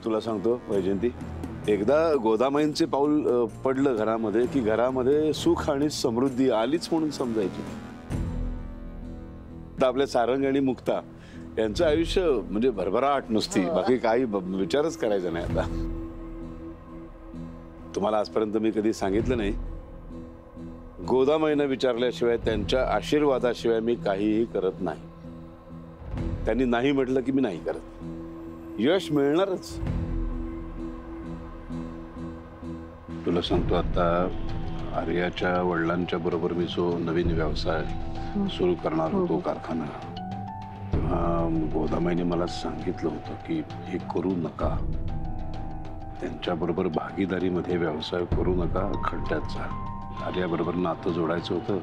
तुला सांगतो वैजयंती, एकदा गोदामाईंचे पाऊल पडलं घरामध्ये की घरामध्ये सुख आणि समृद्धी आलीच म्हणून समजायची. तर आपल्या सारंग आणि मुक्ता यांचं आयुष्य म्हणजे भरभराट नुसती, बाकी काही विचारच करायचा नाही. आता तुम्हाला आजपर्यंत मी कधी सांगितलं नाही, गोदामाईंना विचारल्याशिवाय त्यांच्या आशीर्वादाशिवाय मी काहीही करत नाही. त्यांनी नाही म्हटलं की मी नाही करत. यश मिळणारच. तुला सांगतो, आता आर्याच्या वडिलांच्या बरोबर मी जो नवीन व्यवसाय सुरू करणार होतो, कारखाना, तेव्हा गोदामाईने मला सांगितलं होतं की हे करू नका, त्यांच्या बरोबर भागीदारीमध्ये व्यवसाय करू नका, खड्ड्यात जा. आर्याबरोबर नातं जोडायचं होतं.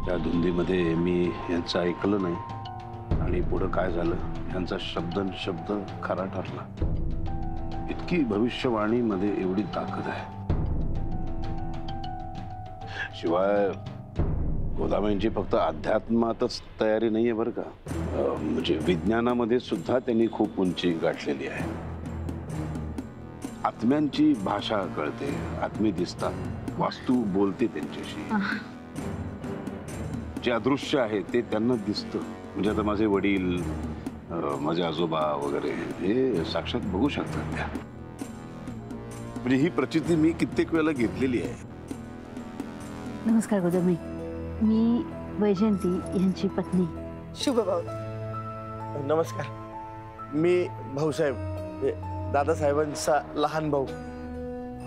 त्या धुंदीमध्ये मी यांचं ऐकलं नाही आणि पुढं काय झालं, यांचा शब्द खरा ठरला. इतकी भविष्यवाणीमध्ये एवढी ताकद आहे. शिवाय गोदामाईंची फक्त अध्यात्मातच तयारी नाहीये बरं का, म्हणजे विज्ञानामध्ये सुद्धा त्यांनी खूप उंची गाठलेली आहे. आत्म्यांची भाषा कळते, आत्मे दिसतात, वास्तू बोलते त्यांच्याशी. जे अदृश्य आहे ते त्यांना दिसतं. म्हणजे आता माझे वडील, माझे आजोबा वगैरे हे साक्षात बघू शकतात त्या. म्हणजे ही प्रचिती मी कित्येक वेळेला घेतलेली आहे. नमस्कार गोदामाई, मी वैजयंती यांची पत्नी. शुभ भाऊ. नमस्कार, मी भाऊसाहेब, दादासाहेबांचा लहान भाऊ.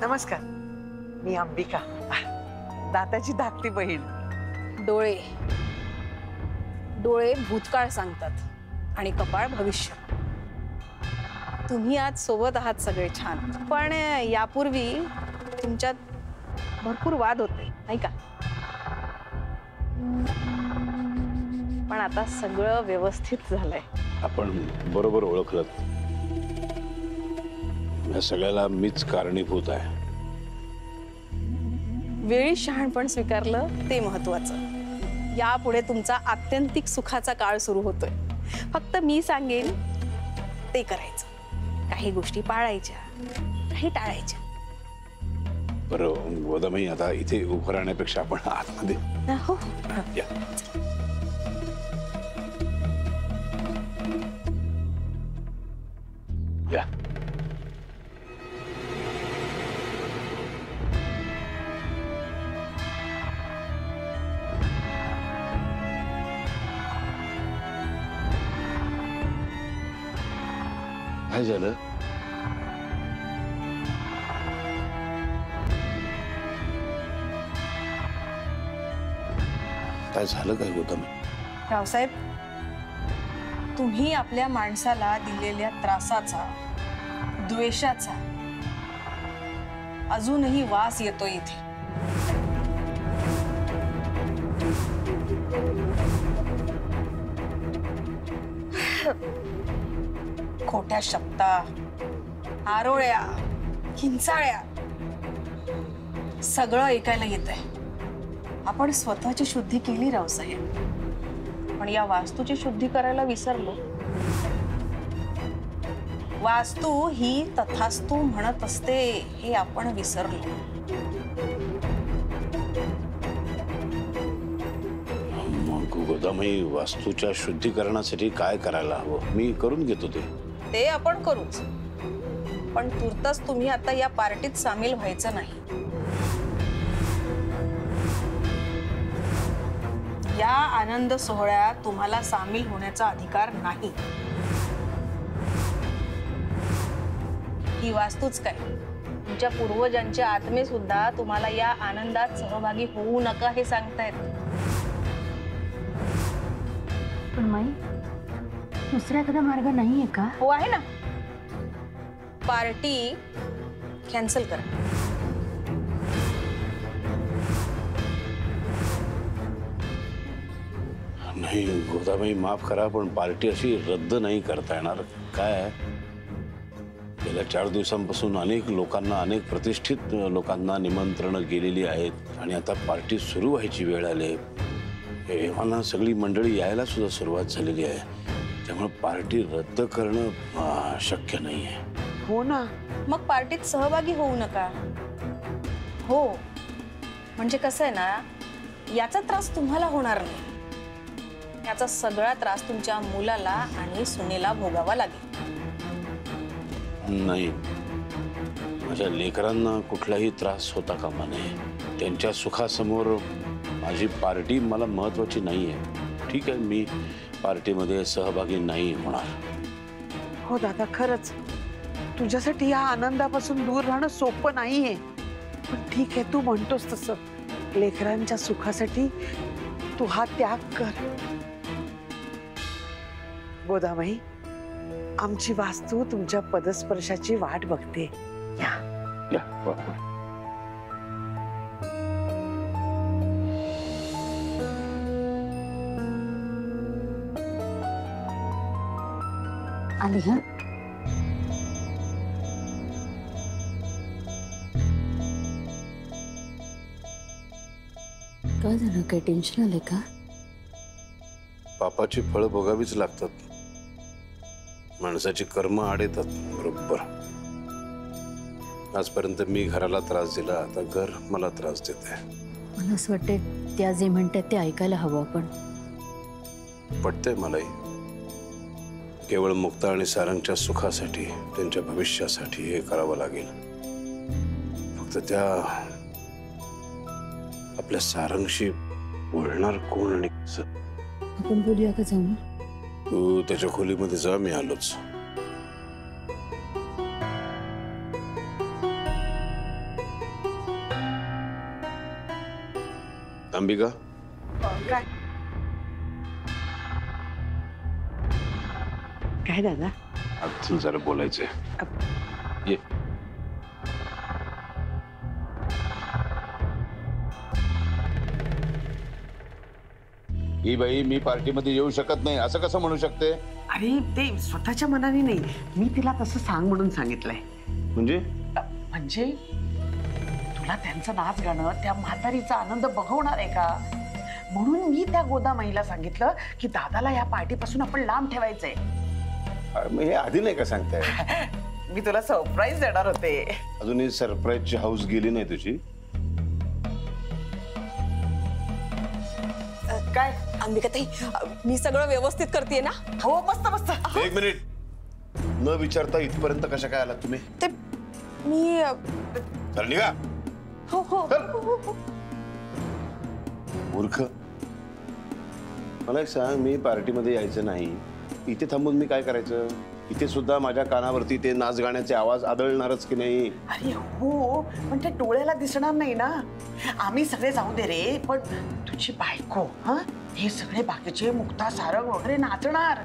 नमस्कार, मी अंबिका, दादाची धाकटी बहीण. डोळे डोळे भूतकाळ सांगतात आणि कपाळ भविष्य. तुम्ही आज सोबत आहात सगळे छान, पण यापूर्वी तुमच्यात भरपूर वाद होते नाही का? पण आता सगळं व्यवस्थित झालंय. आपण बरोबर ओळखलं. या सगळ्याला मीच कारणीभूत आहे. वेळी शहाणपण स्वीकारलं ते महत्वाचं. यापुढे तुमचा आत्यंतिक सुखाचा काळ सुरू होतोय. फक्त मी सांगेन ते करायचं. काही गोष्टी पाळायच्या, काही टाळायच्या. बरं गोदामाई, आता इथे उभं राहण्यापेक्षा आपण आतमध्ये हो. या. या. काय झालं? काय झालं काय गोदामाई? रावसाहेब, तुम्ही आपल्या माणसाला दिलेल्या त्रासाचा, द्वेषाचा अजूनही वास येतो इथे. खोट्या शब्दा, आरोळ्या, किंचाळ्या सगळं ऐकायला येतंय. आपण स्वतःची शुद्धी केली रावसाहेब, पण या वास्तूची शुद्धी करायला विसरलो. वास्तू ही तथास्तु म्हणत असते हे आपण विसरलो. मग गोदामाई, वास्तूच्या शुद्धीकरणासाठी काय करायला हवं? मी करून घेतो ते आपण करूच, पण तुर्तास तुम्ही आता या पार्टीत सामील व्हायचं नाही. या आनंद सोहळ्यात तुम्हाला सामील होण्याचा अधिकार नाही. ही वास्तूच काय, तुमच्या पूर्वजांचे आत्मे सुद्धा तुम्हाला या आनंदात सहभागी होऊ नका हे सांगतायत. पण माई, दुसरा एखादा मार्ग नाहीये का? हो आहे ना. पार्टी कॅन्सल करा. नाही गोदामाई, माफ करा, पण पार्टी अशी रद्द नाही करता येणार. काय गेल्या 4 दिवसांपासून अनेक लोकांना, अनेक प्रतिष्ठित लोकांना निमंत्रण गेलेली आहेत आणि आता पार्टी सुरू व्हायची वेळ आली. एव्हाना सगळी मंडळी यायला सुद्धा सुरुवात झालेली आहे. त्यामुळे पार्टी रद्द करणं शक्य नाही आहे. हो ना. मग पार्टीत सहभागी होऊ नका. हो, म्हणजे कसं आहे ना, याचा त्रास तुम्हाला होणार नाही. याचा सगळा त्रास तुमच्या मुलाला आणि सुनेला भोगावा लागेल. नाही, माझ्या लेकरांना कुठलाही त्रास होता कामा नये. त्यांच्या सुखासमोर माझी पार्टी मला महत्वाची नाहीये. ठीक आहे, मी पार्टीमध्ये सहभागी नाही होणार. हो दादा, खरंच तुझ्यासाठी या आनंदापासून दूर राहणं सोपं नाहीये. पण ठीक आहे, तू म्हणतोस तसं. लेकरांच्या सुखासाठी तू हा त्याग कर. गोदाबाई, आमची वास्तू तुमच्या पदस्पर्शाची वाट बघते. या. या, वा. आली हा. काय झालं, काय टेन्शन आलंय का? पापाची फळं भोगावीच लागतात. माणसाची कर्म आड येतात बरोबर. आजपर्यंत मी घराला त्रास दिला, आता घर मला त्रास देते. मला असं वाटतंय त्या जे म्हणतात ते ऐकायला हवं आपण. पटतंय मलाही. केवळ मुक्ता आणि सारंगच्या सुखासाठी, त्यांच्या भविष्यासाठी हे करावं लागेल. फक्त त्या आपल्या सारंगशी बोलणार कोण आणि कसं? आपण बोलूया का जाऊन? तू त्याच्या खोलीमध्ये जा, मी आलोच. अंबिका, काय काय दादा? आज जरा बोलायचंय. ये. ही बाई मी पार्टीमध्ये येऊ शकत नाही असं कसं म्हणू शकते? अरे ते स्वतःच्या मनाने नाही, मी तिला तसं सांग म्हणून सांगितलंय. म्हणजे म्हणजे तुला त्यांचं नाच गाणं, त्या म्हातारीचा आनंद बघवणार आहे का? म्हणून मी त्या गोदामाईला सांगितलं की दादाला या पार्टीपासून आपण लांब ठेवायचंय. मग हे आधी नाही का सांगताय? मी तुला सरप्राईज देणार होते. अजूनही सरप्राईजची हाऊस गेली नाही तुझी? काय? अंबिकाताई, मी सगळं व्यवस्थित करते ना? हो, मस्त मस्त. एक मिनिट, न विचारता इथपर्यंत कशा काय आलात तुम्ही? ते मी चल निघा. हो हो मूर्ख. मला एक सांग, मी पार्टीमध्ये यायचं नाही, इथे थांबून मी काय करायचं? इथे सुद्धा माझ्या कानावरती ते नाच गाण्याचे आवाज आदळणारच की नाही? अरे हो, पण ते डोळ्याला दिसणार नाही ना. आम्ही सगळे जाऊ दे रे, पण तुझी बायको, हा, हे सगळे बाकीचे मुक्ता, सारंग वगैरे नाचणार,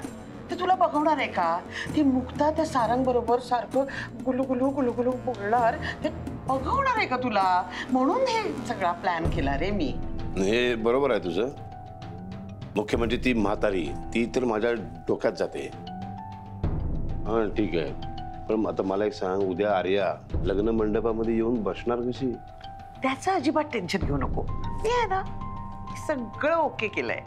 ते तुला बघवणार आहे का? ती मुक्ता त्या सारंग बरोबर सारखं गुलुगुलू गुलुगुलू बोलणार, ते बघवणार आहे का तुला? म्हणून हे सगळा प्लॅन केला रे मी. हे बरोबर आहे तुझं. मुख्य म्हणजे ती म्हातारी, ती तर माझ्या डोक्यात जाते. हा ठीक आहे, पण आता मला एक सांग, उद्या आर्या लग्न मंडपामध्ये येऊन बसणार कशी? त्याचं अजिबात टेन्शन घेऊ नको. मी आहे ना, सगळं ओके केलंय.